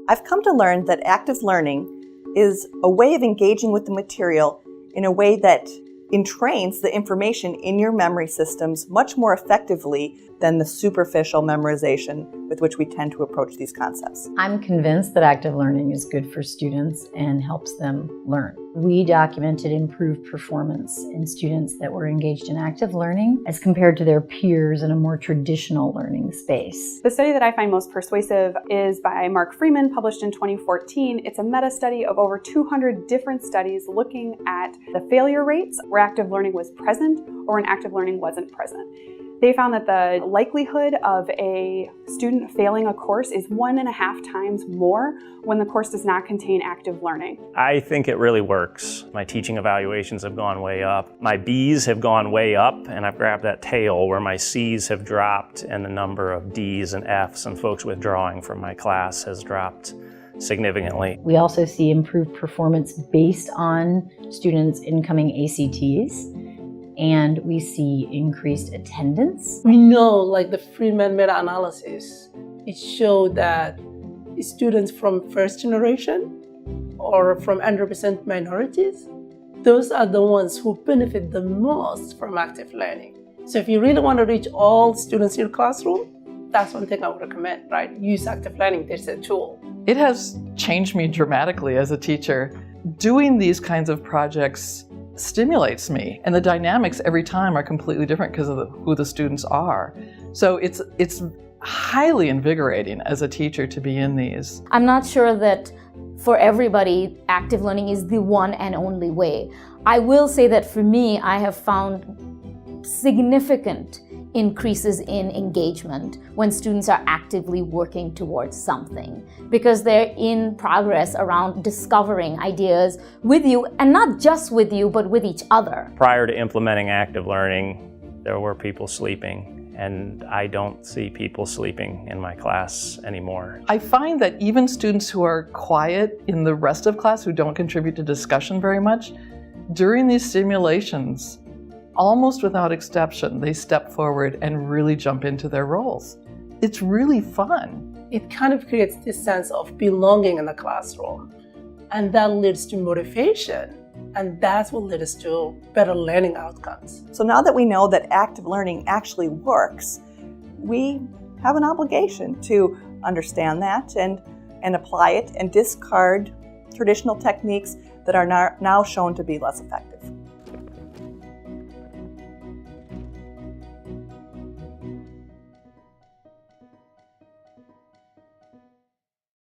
I've come to learn that active learning is a way of engaging with the material in a way that entrains the information in your memory systems much more effectively than the superficial memorization with which we tend to approach these concepts. I'm convinced that active learning is good for students and helps them learn. We documented improved performance in students that were engaged in active learning as compared to their peers in a more traditional learning space. The study that I find most persuasive is by Mark Freeman, published in 2014. It's a meta-study of over 200 different studies looking at the failure rates where active learning was present or when active learning wasn't present. They found that the likelihood of a student failing a course is 1.5 times more when the course does not contain active learning. I think it really works. My teaching evaluations have gone way up. My B's have gone way up, and I've grabbed that tail where my C's have dropped and the number of D's and F's and folks withdrawing from my class has dropped significantly. We also see improved performance based on students' incoming ACTs. And we see increased attendance. We know, like the Freeman meta-analysis, it showed that students from first generation or from underrepresented minorities, those are the ones who benefit the most from active learning. So if you really want to reach all students in your classroom, that's one thing I would recommend, right? Use active learning, there's a tool. It has changed me dramatically as a teacher. Doing these kinds of projects stimulates me, and the dynamics every time are completely different because of who the students are. So it's highly invigorating as a teacher to be in these. I'm not sure that for everybody active learning is the one and only way. I will say that for me, I have found significant increases in engagement when students are actively working towards something because they're in progress around discovering ideas with you, and not just with you, but with each other. Prior to implementing active learning, there were people sleeping, and I don't see people sleeping in my class anymore. I find that even students who are quiet in the rest of class, who don't contribute to discussion very much, during these simulations, almost without exception, they step forward and really jump into their roles. It's really fun. It kind of creates this sense of belonging in the classroom, and that leads to motivation, and that's what leads to better learning outcomes. So now that we know that active learning actually works, we have an obligation to understand that and apply it and discard traditional techniques that are now shown to be less effective.